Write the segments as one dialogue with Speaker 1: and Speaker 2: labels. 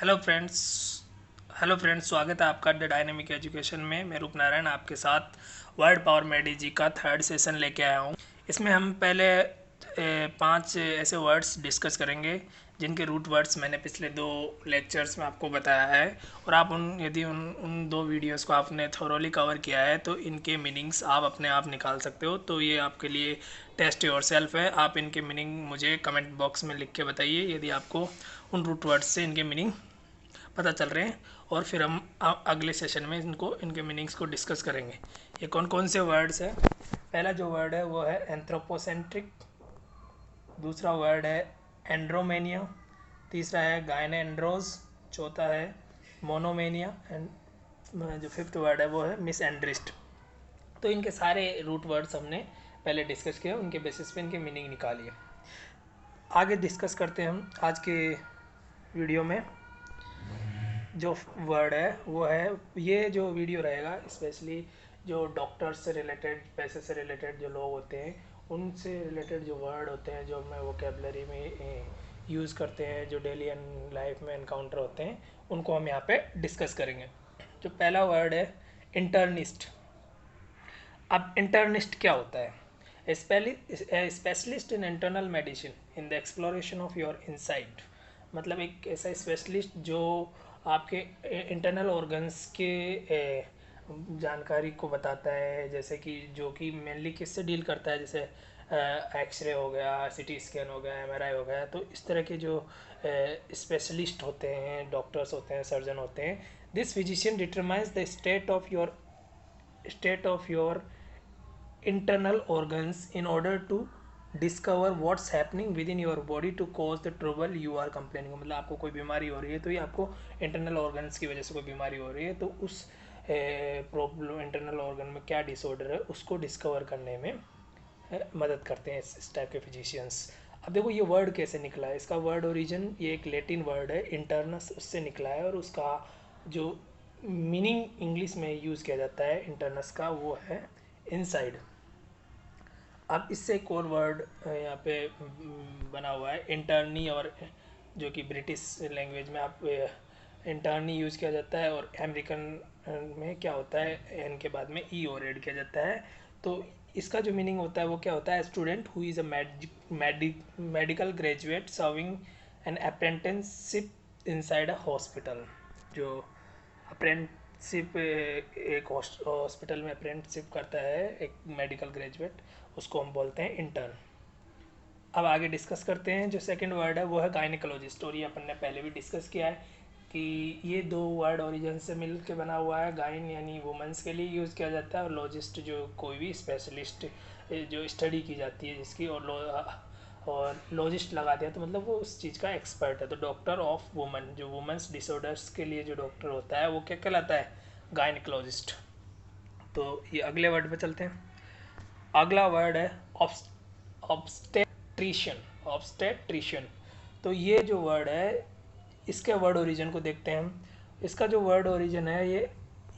Speaker 1: Hello friends hello friends, स्वागत है आपका द डायनेमिक एजुकेशन में। मैं रूप नारायण आपके साथ वर्ड पावर मेडी जी का थर्ड सेशन लेके आया हूँ। इसमें हम पहले 5 ऐसे वर्ड्स डिस्कस करेंगे जिनके रूट वर्ड्स मैंने पिछले 2 लेक्चर्स में आपको बताया है। और आप यदि उन 2 वीडियोस को आपने थोरोली कवर किया है तो इनके मीनिंग्स आप अपने आप निकाल सकते हो। तो ये आपके लिए टेस्ट योरसेल्फ है। आप इनके मीनिंग मुझे कमेंट बॉक्स में लिख के बताइए यदि आपको उन रूट वर्ड्स से इनके मीनिंग पता चल रहे हैं। और फिर हम अगले सेशन में इनके मीनिंग्स को डिस्कस करेंगे। ये कौन कौन से वर्ड्स हैं। पहला जो वर्ड है वो है एंथ्रोपोसेंट्रिक, दूसरा वर्ड है एंड्रोमेनिया, तीसरा है गायनेंड्रोज, चौथा है मोनोमेनिया एंड जो फिफ्थ वर्ड है वो है मिसएंड्रिस्ट। तो इनके सारे रूट वर्ड्स हमने पहले डिस्कस किए, उनके बेसिस पे इनके मीनिंग निकालिए। आगे डिस्कस करते हैं हम आज के वीडियो में। जो वर्ड है वो है, ये जो वीडियो रहेगा स्पेशली जो डॉक्टर्स से रिलेटेड, पैसे से रिलेटेड जो लोग होते हैं उनसे रिलेटेड जो वर्ड होते हैं, जो मैं वोकेबलरी में यूज़ करते हैं, जो डेली लाइफ में एनकाउंटर होते हैं, उनको हम यहाँ पे डिस्कस करेंगे। जो पहला वर्ड है इंटर्निस्ट। अब इंटर्निस्ट क्या होता है? Specialist in internal medicine in the exploration of your insight. मतलब एक ऐसा स्पेशलिस्ट जो आपके इंटरनल ऑर्गन्स के जानकारी को बताता है, जैसे कि जो कि मेनली किससे डील करता है, जैसे एक्सरे हो गया, सीटी स्कैन हो गया, एमआरआई हो गया। तो इस तरह के जो स्पेशलिस्ट होते हैं, डॉक्टर्स होते हैं, सर्जन होते हैं, this physician determines the state of your internal organs in order to discover what's happening within your body to cause the trouble you are complaining। मतलब आपको कोई बीमारी हो रही है तो ये आपको इंटरनल ऑर्गन्स की वजह से कोई बीमारी हो रही है, तो उस प्रॉब्लम इंटरनल ऑर्गन में क्या डिसऑर्डर है उसको डिस्कवर करने में मदद करते हैं इस टाइप के फिजिशियंस। अब देखो ये वर्ड कैसे निकला है। इसका वर्ड ओरिजिन, ये एक लैटिन वर्ड है इंटरनस, उससे निकला है। और उसका जो मीनिंग इंग्लिश में यूज़ किया जाता है इंटरनस का, वो है इनसाइड। अब इससे एक और वर्ड यहाँ पे बना हुआ है इंटर्नी, और जो कि ब्रिटिश लैंग्वेज में आप इंटर्नी यूज़ किया जाता है, और अमेरिकन में क्या होता है, एन के बाद में ई और ऐड किया जाता है। तो इसका जो मीनिंग होता है वो क्या होता है? Student who is a medical graduate serving an apprenticeship inside a hospital. जो अप्रेंटिसशिप एक हॉस्पिटल में अप्रेंटिसशिप करता है एक मेडिकल ग्रेजुएट, उसको हम बोलते हैं इंटर्न। अब आगे डिस्कस करते हैं। जो सेकंड वर्ड है वो है गायनिकोलॉजिस्ट, और ये अपन ने पहले भी डिस्कस किया है कि ये 2 वर्ड ओरिजिन से मिल के बना हुआ है। गायन यानी वुमेंस के लिए यूज़ किया जाता है, और लॉजिस्ट जो कोई भी स्पेशलिस्ट जो स्टडी की जाती है जिसकी, और लॉजिस्ट लगा दिया तो मतलब वो उस चीज़ का एक्सपर्ट है। तो डॉक्टर ऑफ वुमेन, जो वुमेंस डिसऑर्डर्स के लिए जो डॉक्टर होता है वो क्या कहलाता है? गायनिकोलॉजिस्ट। तो ये अगले वर्ड पे चलते हैं। अगला वर्ड है ऑब्स्टेट्रिशियन। ऑब्स्टेट्रिशियन, तो ये जो वर्ड है इसके वर्ड ओरिजिन को देखते हैं हम। इसका जो वर्ड ओरिजिन है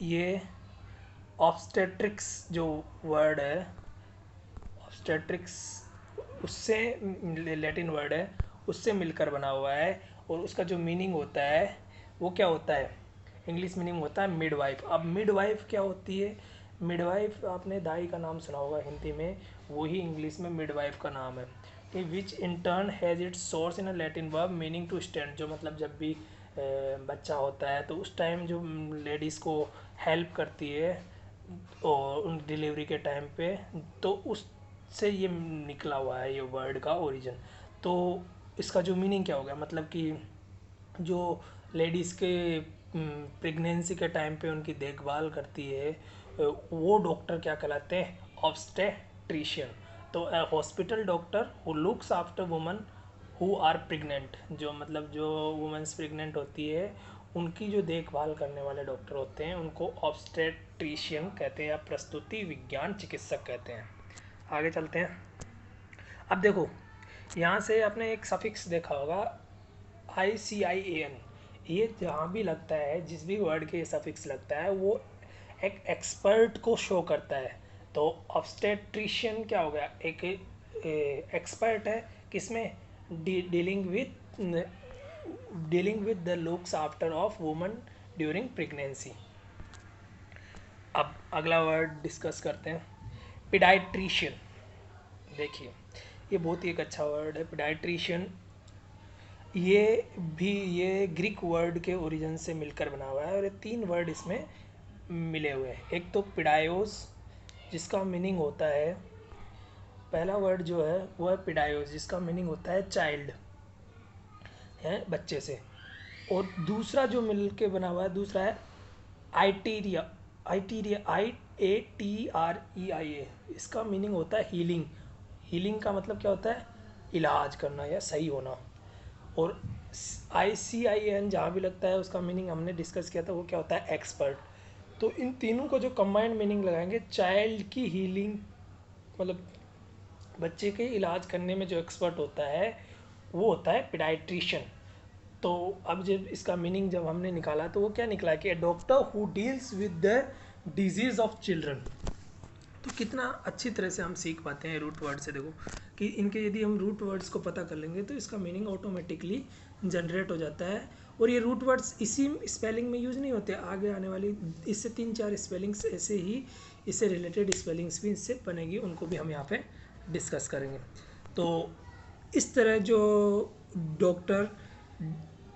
Speaker 1: ये ऑब्स्टेट्रिक्स जो वर्ड है, ऑब्स्टेट्रिक्स उससे लैटिन वर्ड है, उससे मिलकर बना हुआ है। और उसका जो मीनिंग होता है वो क्या होता है? इंग्लिश मीनिंग होता है मिडवाइफ। अब मिडवाइफ क्या होती है? मिडवाइफ आपने दाई का नाम सुना होगा हिंदी में, वही इंग्लिश में मिडवाइफ का नाम है। Which in turn has its source in a Latin verb meaning to stand. जो मतलब जब भी बच्चा होता है तो उस टाइम जो लेडीज़ को हेल्प करती है और उन डिलीवरी के टाइम पे, तो उससे ये निकला हुआ है ये वर्ड का ओरिजिन। तो इसका जो मीनिंग क्या हो गया, मतलब कि जो लेडीज़ के प्रेगनेंसी के टाइम पे उनकी देखभाल करती है, वो डॉक्टर क्या कहलाते हैं? ऑब्स्टेट्रिशियन। तो hospital doctor who looks after woman who are pregnant, जो मतलब जो वुमेंस प्रेग्नेंट होती है उनकी जो देखभाल करने वाले डॉक्टर होते हैं उनको ऑब्स्टेट्रिशियन कहते हैं, या प्रस्तुति विज्ञान चिकित्सक कहते हैं। आगे चलते हैं। अब देखो यहाँ से आपने एक सफिक्स देखा होगा ICIAN। ये जहाँ भी लगता है, जिस भी वर्ड के सफिक्स लगता है, वो एक एक्सपर्ट को शो करता है। तो ऑब्स्टेट्रिशियन क्या हो गया? एक एक्सपर्ट है किसमें? Dealing with dealing with the looks after of woman during pregnancy. अब अगला वर्ड डिस्कस करते हैं, पीडाइट्रिशियन। देखिए ये बहुत ही एक अच्छा वर्ड है पीडाइट्रिशियन। ये ग्रीक वर्ड के ओरिजिन से मिलकर बना हुआ है और ये 3 वर्ड इसमें मिले हुए हैं। एक तो पिडायोस जिसका मीनिंग होता है, पहला वर्ड जो है वो है पिडायोस जिसका मीनिंग होता है चाइल्ड, है बच्चे से। और दूसरा जो मिल के बना हुआ है दूसरा है आइटीरिया, IATREIA। इसका मीनिंग होता है हीलिंग। हीलिंग का मतलब क्या होता है, इलाज करना या सही होना। और ICIN जहाँ भी लगता है उसका मीनिंग हमने डिस्कस किया था, वो क्या होता है, एक्सपर्ट। तो इन तीनों को जो कंबाइंड मीनिंग लगाएंगे, चाइल्ड की हीलिंग मतलब बच्चे के इलाज करने में जो एक्सपर्ट होता है वो होता है पीडाइट्रिशियन। तो अब जब इसका मीनिंग जब हमने निकाला तो वो क्या निकला कि doctor who deals with the disease of children. तो कितना अच्छी तरह से हम सीख पाते हैं रूट वर्ड से। देखो कि इनके यदि हम रूट वर्ड्स को पता कर लेंगे तो इसका मीनिंग ऑटोमेटिकली जनरेट हो जाता है। और ये रूट वर्ड्स इसी स्पेलिंग में यूज़ नहीं होते, आगे आने वाली इससे 3-4 स्पेलिंग्स ऐसे ही इससे रिलेटेड स्पेलिंग्स भी इससे बनेगी, उनको भी हम यहाँ पे डिस्कस करेंगे। तो इस तरह जो doctor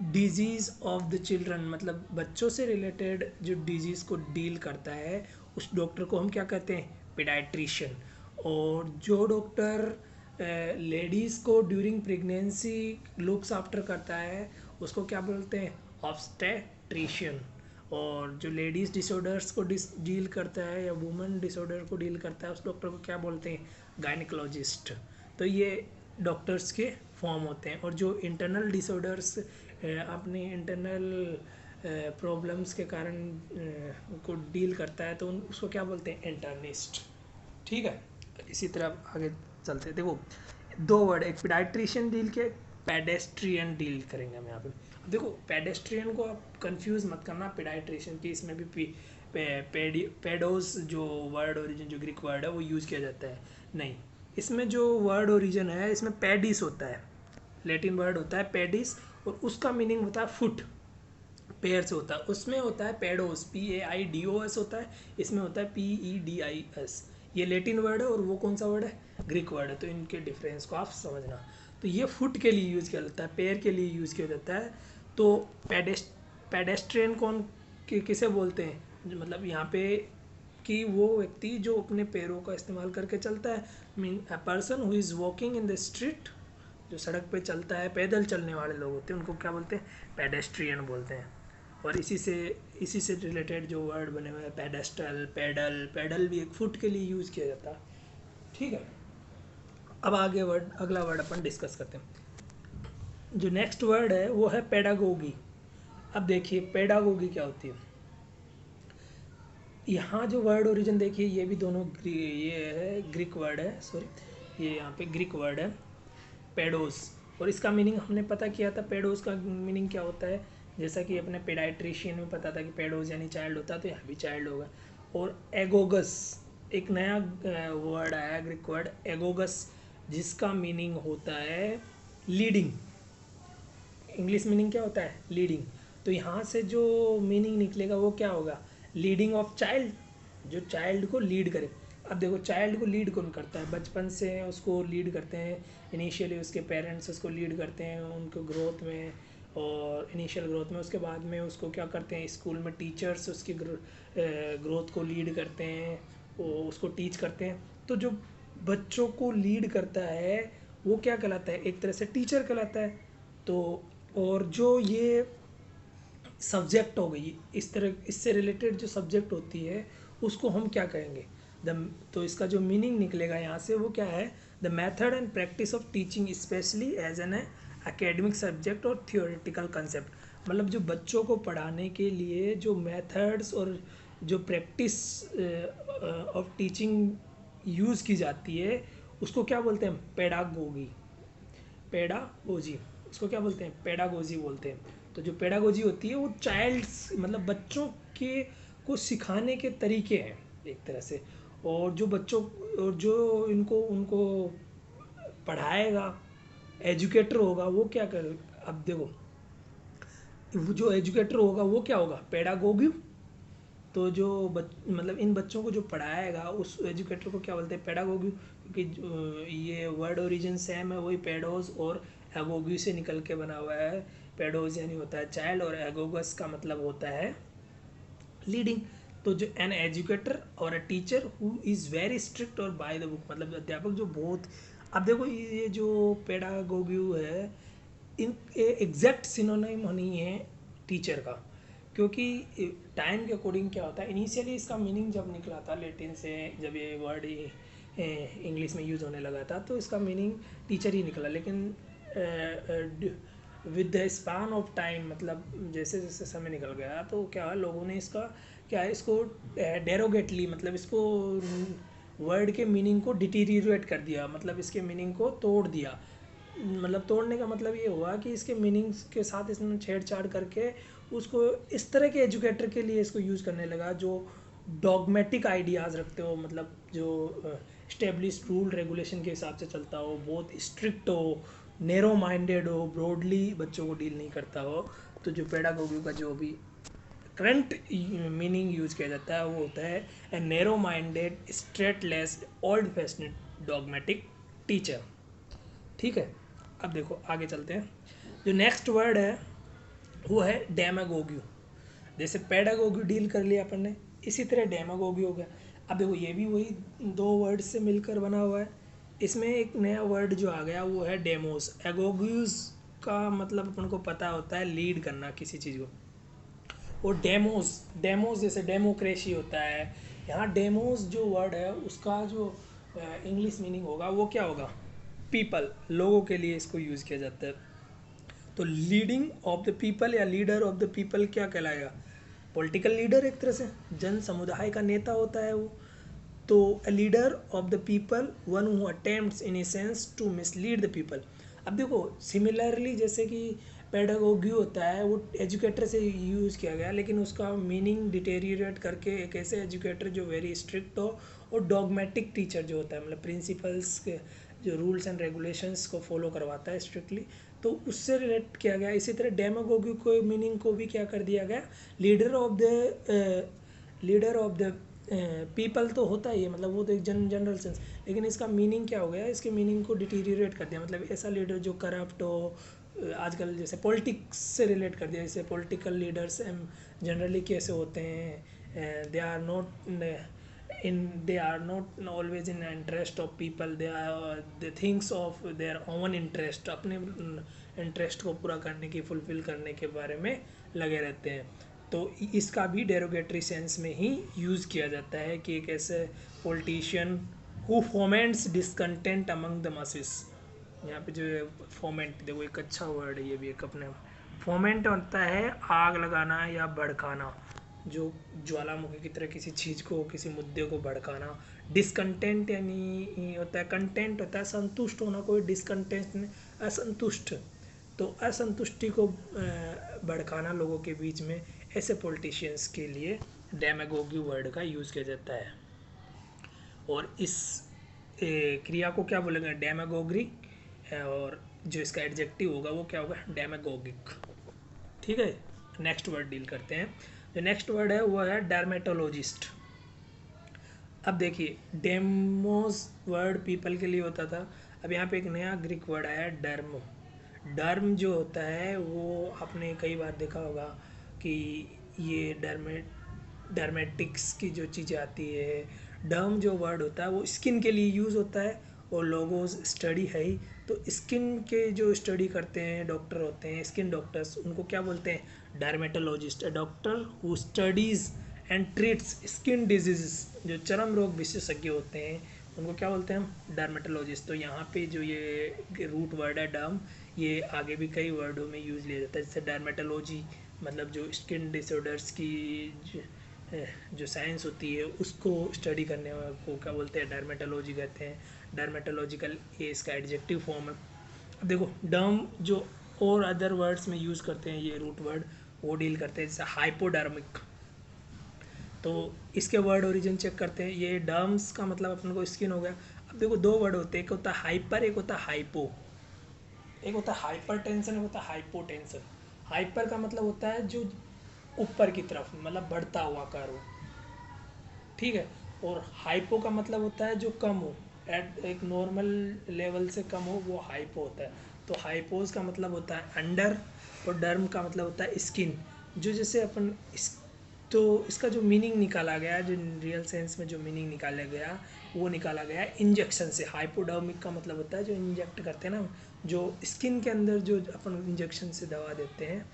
Speaker 1: disease of the children मतलब बच्चों से रिलेटेड जो डिजीज़ को डील करता है उस डॉक्टर को हम क्या कहते हैं, पीडाइट्रिशियन। और जो डॉक्टर लेडीज़ को ड्यूरिंग प्रेगनेंसी लुक्स आफ्टर करता है उसको क्या बोलते हैं, ऑब्स्टेट्रिशियन। और जो लेडीज़ डिसऑर्डर्स को डील करता है या वुमेन डिसऑर्डर को डील करता है उस डॉक्टर को क्या बोलते हैं, गायनिकोलॉजिस्ट। तो ये डॉक्टर्स के फॉर्म होते हैं। और जो इंटरनल डिसऑर्डर्स अपनी इंटरनल प्रॉब्लम्स के कारण को डील करता है तो उसको क्या बोलते हैं, इंटर्निस्ट। ठीक है, इसी तरह आगे चलते हैं। देखो 2 वर्ड, एक पीडाइट्रिशियन डील के, पेडेस्ट्रियन डील करेंगे हम यहाँ पे। देखो पेडेस्ट्रियन को आप कंफ्यूज मत करना पीडाइट्रिशियन की, इसमें भी पेडोस जो वर्ड ओरिजिन जो ग्रीक वर्ड है वो यूज़ किया जाता है, नहीं। इसमें जो वर्ड ओरिजिन है इसमें पेडिस होता है, लैटिन वर्ड होता है पेडिस और उसका मीनिंग होता है फुट, पैर से होता है। उसमें होता है पेडोस, PAIDOS होता है, इसमें होता है PEDIS। ये लैटिन वर्ड है और वो कौन सा वर्ड है, ग्रीक वर्ड है। तो इनके डिफरेंस को आप समझना। तो ये फुट के लिए यूज़ किया जाता है, पैर के लिए यूज़ किया जाता है। तो पेडेस्ट्रियन कौन किसे बोलते हैं, जो मतलब यहाँ पे कि वो व्यक्ति जो अपने पैरों का इस्तेमाल करके चलता है, mean a person who is walking in the street, जो सड़क पे चलता है, पैदल चलने वाले लोग होते हैं उनको क्या बोलते हैं, पेडेस्ट्रियन बोलते हैं। और इसी से रिलेटेड जो वर्ड बने हुए हैं, पेडेस्ट्रल, पेडल, पेडल भी एक फुट के लिए यूज़ किया जाता है। ठीक है, अब आगे अगला वर्ड अपन डिस्कस करते हैं। जो नेक्स्ट वर्ड है वो है पेडागोगी। अब देखिए पेडागोगी क्या होती है। यहाँ जो वर्ड ओरिजिन देखिए ये भी दोनों ये है ग्रीक वर्ड है, सॉरी ये यहाँ पे ग्रीक वर्ड है पेडोस। और इसका मीनिंग हमने पता किया था, पेडोस का मीनिंग क्या होता है, जैसा कि अपने पेडाइट्रिशियन में पता था कि पेडोस यानी चाइल्ड होता है, तो यहाँ भी चाइल्ड होगा। और एगोगस एक नया वर्ड आया, ग्रीक वर्ड एगोगस, जिसका मीनिंग होता है लीडिंग। इंग्लिश मीनिंग क्या होता है, लीडिंग। तो यहाँ से जो मीनिंग निकलेगा वो क्या होगा, लीडिंग ऑफ चाइल्ड, जो चाइल्ड को लीड करे। अब देखो चाइल्ड को लीड कौन करता है, बचपन से उसको लीड करते हैं, इनिशियली उसके पेरेंट्स उसको लीड करते हैं उनको ग्रोथ में, और इनिशियल ग्रोथ में। उसके बाद में उसको क्या करते हैं, स्कूल में टीचर्स उसकी ग्रोथ को लीड करते हैं, उसको टीच करते हैं। तो जो बच्चों को लीड करता है वो क्या कहलाता है, एक तरह से टीचर कहलाता है। तो और जो ये सब्जेक्ट हो गई, इस तरह इससे रिलेटेड जो सब्जेक्ट होती है उसको हम क्या कहेंगे, तो इसका जो मीनिंग निकलेगा यहाँ से वो क्या है, the method and practice of teaching specially as an academic subject or theoretical concept. मतलब जो बच्चों को पढ़ाने के लिए जो मेथड्स और जो प्रैक्टिस ऑफ टीचिंग यूज़ की जाती है उसको क्या बोलते हैं, पेडागोगी, पेडागोजी, इसको क्या बोलते हैं, पेडागोजी बोलते हैं। तो जो पेडागोजी होती है वो चाइल्ड्स मतलब बच्चों के को सिखाने के तरीके हैं एक तरह से। और जो बच्चों और जो इनको उनको पढ़ाएगा, एजुकेटर होगा, वो क्या कर, अब देखो वो जो एजुकेटर होगा वो क्या होगा, पेडागोगी। तो जो मतलब इन बच्चों को जो पढ़ाएगा उस एजुकेटर को क्या बोलते हैं, पेडागोगी। क्योंकि ये वर्ड ओरिजिन सेम है, वही पेडोज और एगोगी से निकल के बना हुआ है। पेडोज यानी होता है चाइल्ड, और एगोगस का मतलब होता है लीडिंग। तो जो एन एजुकेटर और a teacher who is very strict और बाय द बुक, मतलब अध्यापक जो बहुत, अब देखो ये जो पेडागोगी है, इन एग्जैक्ट सिनोनिम होनी है टीचर का। क्योंकि टाइम के अकॉर्डिंग क्या होता है, इनिशियली इसका मीनिंग जब निकला था लेटिन से, जब ये वर्ड इंग्लिश में यूज़ होने लगा था, तो इसका मीनिंग टीचर ही निकला। लेकिन with the span of time, मतलब जैसे जैसे समय निकल गया, तो क्या लोगों ने इसका क्या है, इसको डेरोगेटली, मतलब इसको वर्ड के मीनिंग को डिटीरियोरेट कर दिया, मतलब इसके मीनिंग को तोड़ दिया। मतलब तोड़ने का मतलब ये हुआ कि इसके मीनिंग्स के साथ इसने छेड़छाड़ करके उसको इस तरह के एजुकेटर के लिए इसको यूज़ करने लगा जो डॉगमेटिक आइडियाज़ रखते हो, मतलब जो स्टेब्लिश रूल रेगुलेशन के हिसाब से चलता हो, बहुत स्ट्रिक्ट हो, नैरो माइंडेड हो, ब्रॉडली बच्चों को डील नहीं करता हो। तो जो पेडागोगी का जो भी करंट मीनिंग यूज किया जाता है वो होता है a narrow minded straight laced old fashioned dogmatic teacher. ठीक है, अब देखो आगे चलते हैं। जो नेक्स्ट वर्ड है वो है डेमागोगी। जैसे पेडागोगी डील कर लिया अपन ने, इसी तरह डेमागोगी हो गया। अब देखो ये भी वही दो वर्ड से मिलकर बना हुआ है। इसमें एक नया वर्ड जो आ गया वो है डेमोस। एगोग्यूज का मतलब अपन को पता होता है लीड करना किसी चीज़ को, और डेमोस, डेमोस जैसे डेमोक्रेसी होता है, यहाँ डेमोस जो वर्ड है उसका जो इंग्लिश मीनिंग होगा वो क्या होगा, पीपल, लोगों के लिए इसको यूज़ किया जाता है। तो लीडिंग ऑफ द पीपल या लीडर ऑफ द पीपल क्या कहलाएगा, पॉलिटिकल लीडर, एक तरह से जन समुदाय का नेता होता है वो। तो a leader of the people one who attempts in a sense to mislead the people. अब देखो सिमिलरली जैसे कि पेडागोगी होता है वो एजुकेटर से यूज़ किया गया, लेकिन उसका मीनिंग डिटेरियोरेट करके एक ऐसे एजुकेटर जो वेरी स्ट्रिक्ट हो, और डॉगमेटिक टीचर जो होता है मतलब प्रिंसिपल्स के जो रूल्स एंड रेगुलेशंस को फॉलो करवाता है स्ट्रिक्टली, तो उससे रिलेट किया गया। इसी तरह डेमागोगी को मीनिंग को भी क्या कर दिया गया, लीडर ऑफ द पीपल तो होता ही है, मतलब वो तो एक जनरल सेंस, लेकिन इसका मीनिंग क्या हो गया, इसके मीनिंग को डिटीरियोरेट कर दिया, मतलब ऐसा लीडर जो करप्ट हो। आजकल जैसे पॉलिटिक्स से रिलेट कर दिया, जैसे पॉलिटिकल लीडर्स जनरली कैसे होते हैं, they are not always in interest of people, they thinks of their own interest, अपने इंटरेस्ट को पूरा करने की, फुलफिल करने के बारे में लगे रहते हैं। तो इसका भी डेरोगेटरी सेंस में ही यूज़ किया जाता है कि एक ऐसे politician who foments discontent among the masses. यहाँ पे जो फोमेंट, देखो एक अच्छा वर्ड है ये भी, एक अपने फोमेंट होता है आग लगाना या भड़काना, जो ज्वालामुखी की तरह किसी चीज़ को, किसी मुद्दे को भड़काना। डिसकंटेंट यानी होता है, कंटेंट होता है संतुष्ट होना, कोई डिसकंटेंट असंतुष्ट, तो असंतुष्टि को भड़काना लोगों के बीच में, ऐसे पॉलिटिशियंस के लिए डेमागोगी वर्ड का यूज़ किया जाता है। और इस क्रिया को क्या बोलेंगे, डेमागोगी, और जो इसका एडजेक्टिव होगा वो क्या होगा, डेमागोगिक। ठीक है, नेक्स्ट वर्ड डील करते हैं। जो नेक्स्ट वर्ड है वो है डर्मेटोलॉजिस्ट। अब देखिए डेमोस वर्ड पीपल के लिए होता था, अब यहाँ पे एक नया ग्रीक वर्ड आया है डर्म। डर्म जो होता है वो आपने कई बार देखा होगा कि ये डर्मेटिक्स की जो चीज़ें आती है, डर्म जो वर्ड होता है वो स्किन के लिए यूज़ होता है, और लोगोस स्टडी है ही। तो स्किन के जो स्टडी करते हैं डॉक्टर होते हैं, स्किन डॉक्टर्स, उनको क्या बोलते हैं, dermatologist. A doctor who studies and treats skin disease, जो चर्म रोग विशेषज्ञ होते हैं उनको क्या बोलते हैं हम, डर्मेटोलॉजिस्ट। तो यहाँ पे जो ये रूट वर्ड है डर्म, ये आगे भी कई वर्डों में यूज़ लिया जाता है, जैसे डर्मेटोलॉजी मतलब जो स्किन डिसऑर्डर्स की जो साइंस होती है उसको स्टडी करने को क्या बोलते हैं, डर्मेटोलॉजी कहते हैं। डर्मेटोलॉजिकल ये इसका एडजेक्टिव फॉर्म है। अब देखो डर्म जो और अदर वर्ड्स में यूज़ करते हैं, ये रूट वर्ड वो डील करते हैं, जैसे हाइपोडर्मिक। तो इसके वर्ड ओरिजिन चेक करते हैं, ये डर्म्स का मतलब अपन को स्किन हो गया। अब देखो दो वर्ड होते हैं, एक होता है हाइपर, एक होता है हाइपो। एक होता है हाइपर टेंशन, एक होता है हाइपोटेंशन। हाइपर का मतलब होता है जो ऊपर की तरफ, मतलब बढ़ता हुआ कर्व, ठीक है। और हाइपो का मतलब होता है जो कम हो, एट एक नॉर्मल लेवल से कम हो, वो हाइपो होता है। तो हाइपोज का मतलब होता है अंडर, और डर्म का मतलब होता है स्किन। जो जैसे अपन इस, तो इसका जो मीनिंग निकाला गया, जो रियल सेंस में जो मीनिंग निकाला गया, वो निकाला गया इंजेक्शन से। हाइपोडर्मिक का मतलब होता है जो इंजेक्ट करते हैं ना, जो स्किन के अंदर जो अपन इंजेक्शन से दवा देते हैं,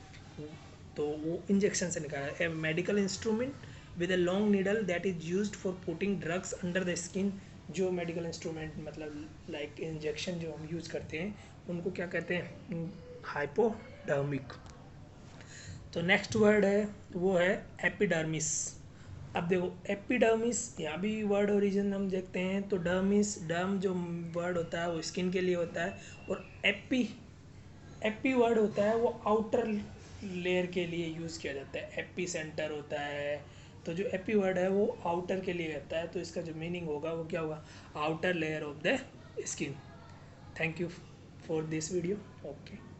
Speaker 1: तो वो इंजेक्शन से निकाला। A medical instrument with a long needle that is used for putting drugs under the skin. जो मेडिकल इंस्ट्रूमेंट मतलब लाइक इंजेक्शन जो हम यूज़ करते हैं, उनको क्या कहते हैं, हाइपोडर्मिक। तो नेक्स्ट वर्ड है वो है एपिडर्मिस। अब देखो एपिडर्मिस, यहाँ भी वर्ड ओरिजिन हम देखते हैं तो डर्मिस, डर्म जो वर्ड होता है वो स्किन के लिए होता है, और एपी, एपी वर्ड होता है वो आउटर लेयर के लिए यूज़ किया जाता है। एपी सेंटर होता है, तो जो एपी वर्ड है वो आउटर के लिए रहता है, तो इसका जो मीनिंग होगा वो क्या होगा, outer layer of the skin. Thank you for this video. Okay.